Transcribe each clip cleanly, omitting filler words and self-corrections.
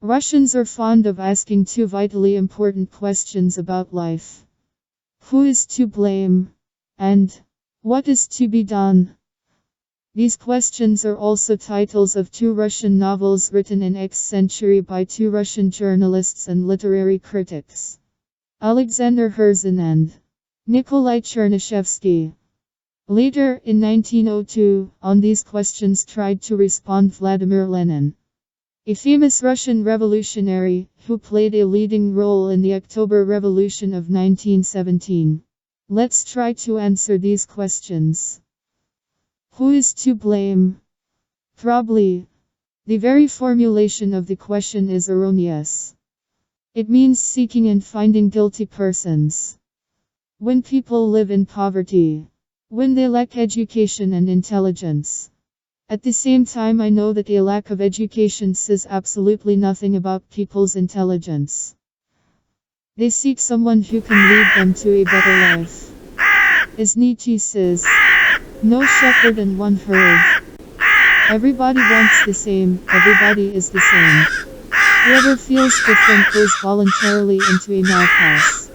Russians are fond of asking two vitally important questions about life. Who is to blame? And what is to be done? These questions are also titles of two Russian novels written in X century by two Russian journalists and literary critics, Alexander Herzen and Nikolai Chernyshevsky. Later, in 1902, on these questions tried to respond Vladimir Lenin, a famous Russian revolutionary, who played a leading role in the October Revolution of 1917. Let's try to answer these questions. Who is to blame? Probably. The very formulation of the question is erroneous. It means seeking and finding guilty persons. When people live in poverty, when they lack education and intelligence. At the same time, I know that a lack of education says absolutely nothing about people's intelligence. They seek someone who can lead them to a better life. As Nietzsche says, no shepherd and one herd. Everybody wants the same, everybody is the same. Whoever feels different goes voluntarily into a madhouse.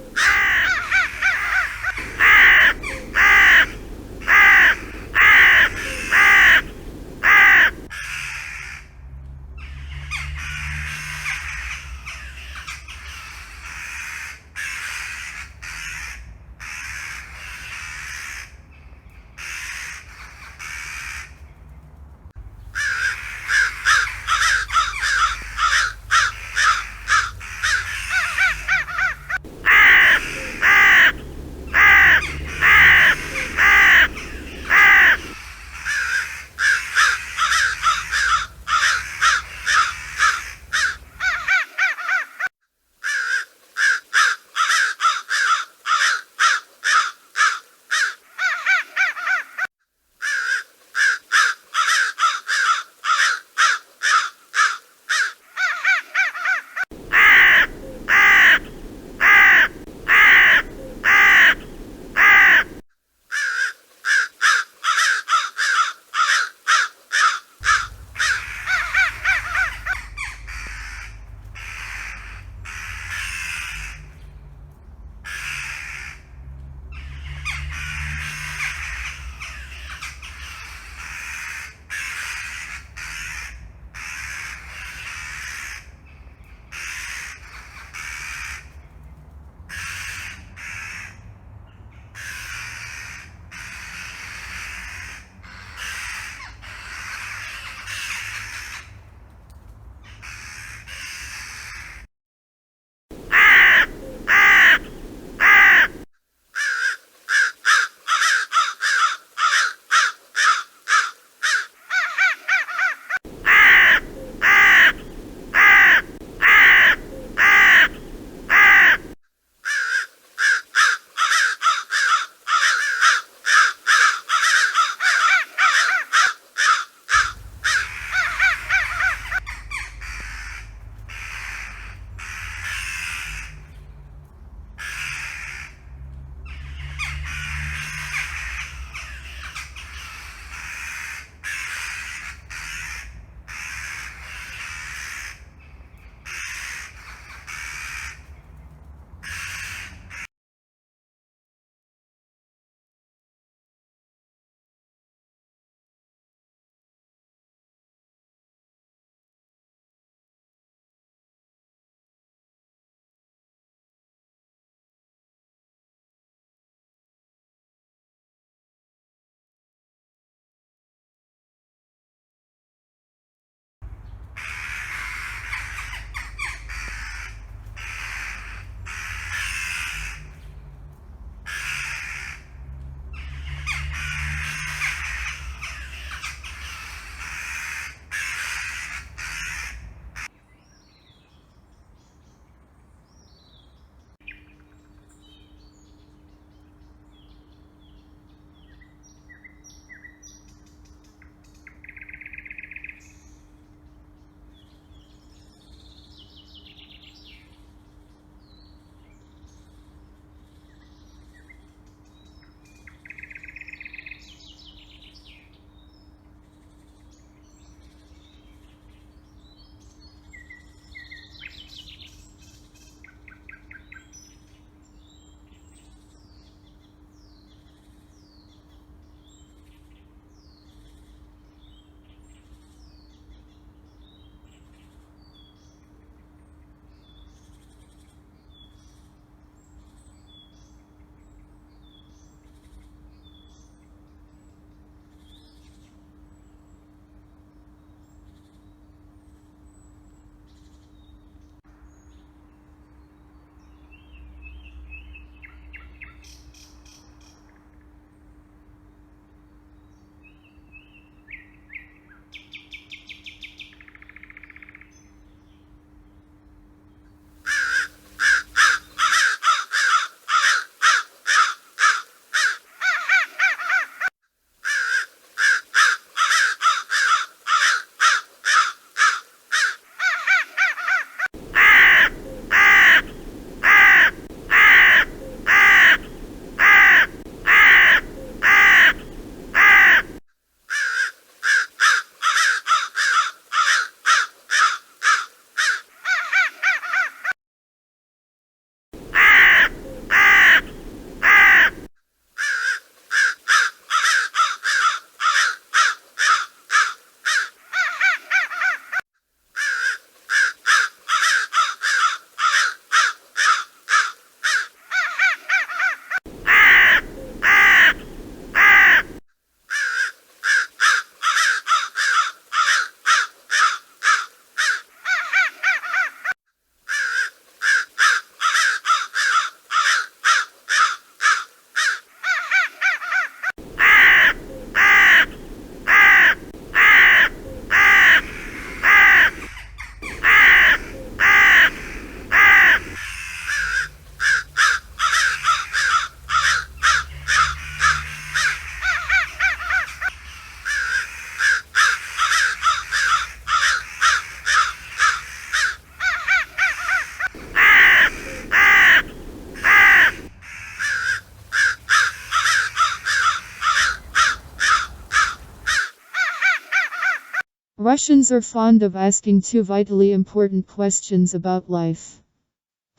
Russians are fond of asking two vitally important questions about life.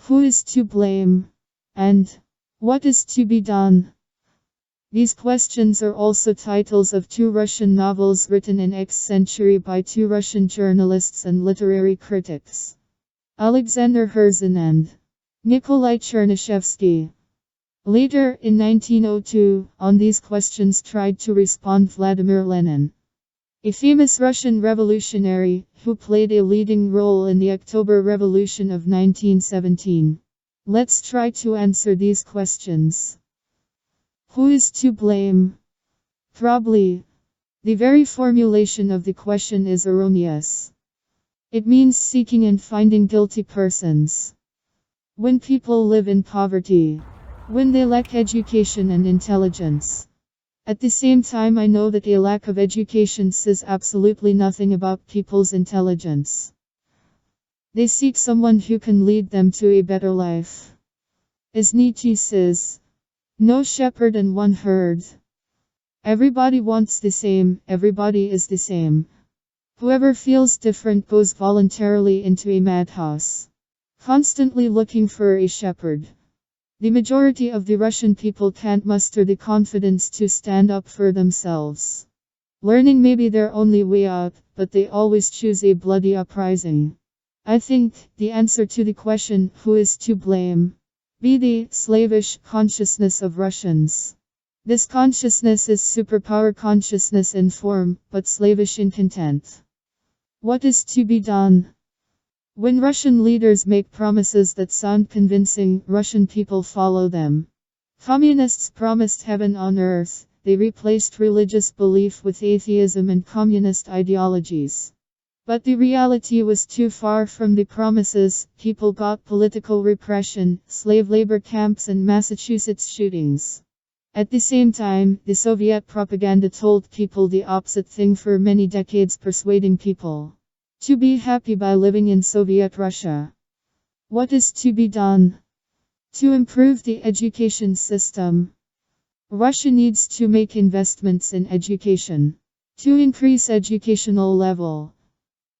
Who is to blame? And what is to be done? These questions are also titles of two Russian novels written in X century by two Russian journalists and literary critics, Alexander Herzen and Nikolai Chernyshevsky. Later, in 1902, on these questions tried to respond Vladimir Lenin, a famous Russian revolutionary who played a leading role in the October Revolution of 1917. Let's try to answer these questions. Who is to blame? Probably. The very formulation of the question is erroneous. It means seeking and finding guilty persons. When people live in poverty, when they lack education and intelligence. At the same time, I know that a lack of education says absolutely nothing about people's intelligence. They seek someone who can lead them to a better life. As Nietzsche says, no shepherd and one herd. Everybody wants the same, everybody is the same. Whoever feels different goes voluntarily into a madhouse, constantly looking for a shepherd. The majority of the Russian people can't muster the confidence to stand up for themselves. Learning may be their only way out, but they always choose a bloody uprising. I think the answer to the question, who is to blame, be the slavish consciousness of Russians. This consciousness is superpower consciousness in form, but slavish in content. What is to be done? When Russian leaders make promises that sound convincing, Russian people follow them. Communists promised heaven on earth, they replaced religious belief with atheism and communist ideologies. But the reality was too far from the promises. People got political repression, slave labor camps and Massachusetts shootings. At the same time, the Soviet propaganda told people the opposite thing for many decades, persuading people to be happy by living in Soviet Russia. What is to be done? To improve the education system, Russia needs to make investments in education. To increase educational level,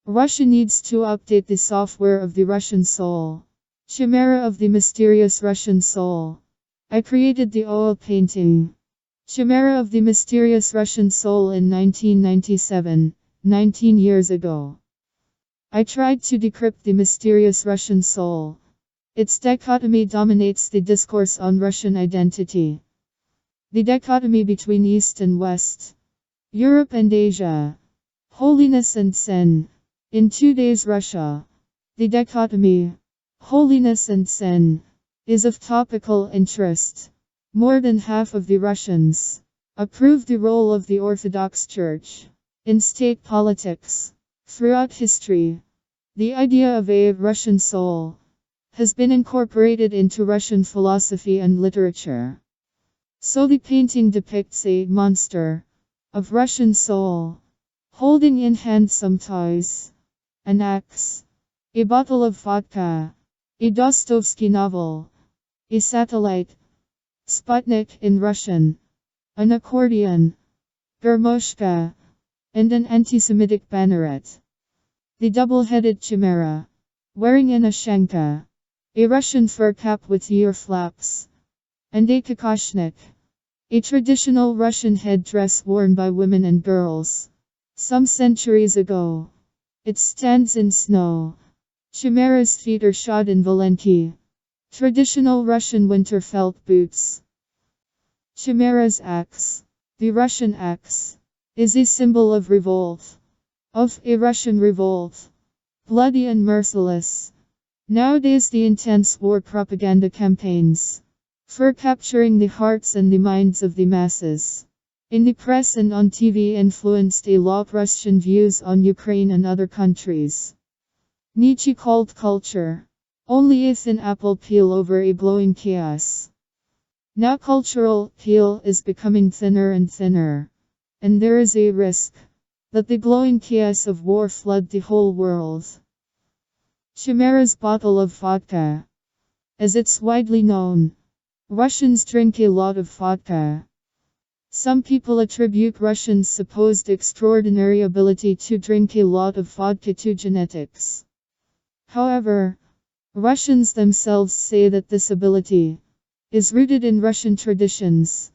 Russia needs to update the software of the Russian soul. Chimera of the mysterious Russian soul. I created the oil painting, Chimera of the mysterious Russian soul in 1997, 19 years ago. I tried to decrypt the mysterious Russian soul. Its dichotomy dominates the discourse on Russian identity. The dichotomy between East and West, Europe and Asia, holiness and sin. In today's Russia, the dichotomy, holiness and sin, is of topical interest. More than half of the Russians approve the role of the Orthodox Church in state politics. Throughout history, the idea of a Russian soul has been incorporated into Russian philosophy and literature. So the painting depicts a monster of Russian soul, holding in hand some toys, an axe, a bottle of vodka, a Dostoevsky novel, a satellite, Sputnik in Russian, an accordion, garmoshka, and an antisemitic bannerette. The double-headed chimera, wearing an ashenka, a Russian fur cap with ear flaps, and a kokoshnik, a traditional Russian headdress worn by women and girls. Some centuries ago, it stands in snow. Chimera's feet are shod in valenki, traditional Russian winter felt boots. Chimera's axe, the Russian axe, is a symbol of revolt, of a Russian revolt, bloody and merciless. Nowadays the intense war propaganda campaigns for capturing the hearts and the minds of the masses in the press and on TV influenced a lot of Russian views on Ukraine and other countries. Nietzsche called culture only a thin apple peel over a glowing chaos. Now cultural peel is becoming thinner and thinner, and there is a risk that the glowing chaos of war flood the whole world. Chimera's bottle of vodka. As it's widely known, Russians drink a lot of vodka. Some people attribute Russians' supposed extraordinary ability to drink a lot of vodka to genetics. However, Russians themselves say that this ability is rooted in Russian traditions.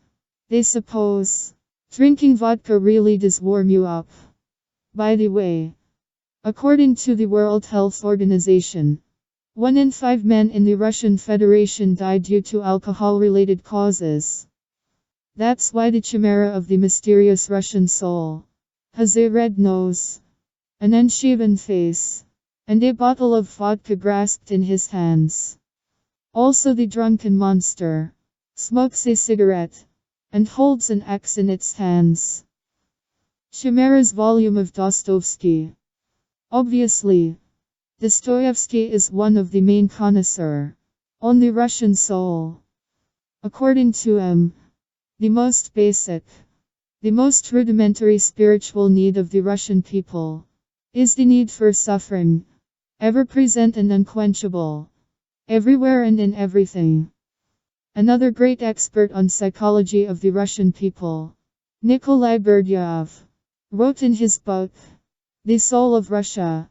They suppose drinking vodka really does warm you up. By the way, according to the World Health Organization, 1 in 5 men in the Russian Federation die due to alcohol-related causes. That's why the chimera of the mysterious Russian soul has a red nose, an unshaven face, and a bottle of vodka grasped in his hands. Also, the drunken monster smokes a cigarette and holds an axe in its hands. Chimera's volume of Dostoevsky. Obviously, Dostoevsky is one of the main connoisseurs on the Russian soul. According to him, the most basic, the most rudimentary spiritual need of the Russian people is the need for suffering, ever present and unquenchable, everywhere and in everything. Another great expert on psychology of the Russian people, Nikolai Berdyaev, wrote in his book, The Soul of Russia,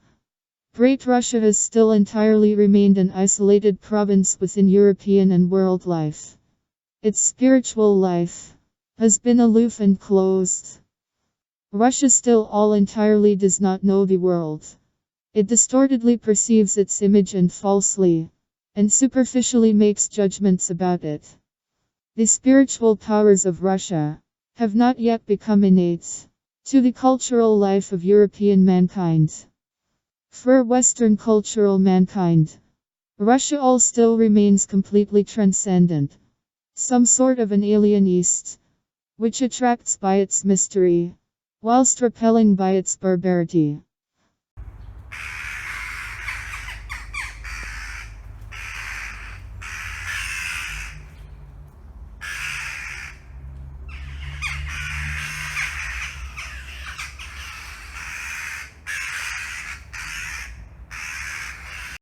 Great Russia has still entirely remained an isolated province within European and world life. Its spiritual life has been aloof and closed. Russia still all entirely does not know the world. It distortedly perceives its image and falsely and superficially makes judgments about it. The spiritual powers of Russia have not yet become innate to the cultural life of European mankind. For Western cultural mankind, Russia all still remains completely transcendent, some sort of an alien East, which attracts by its mystery, whilst repelling by its barbarity.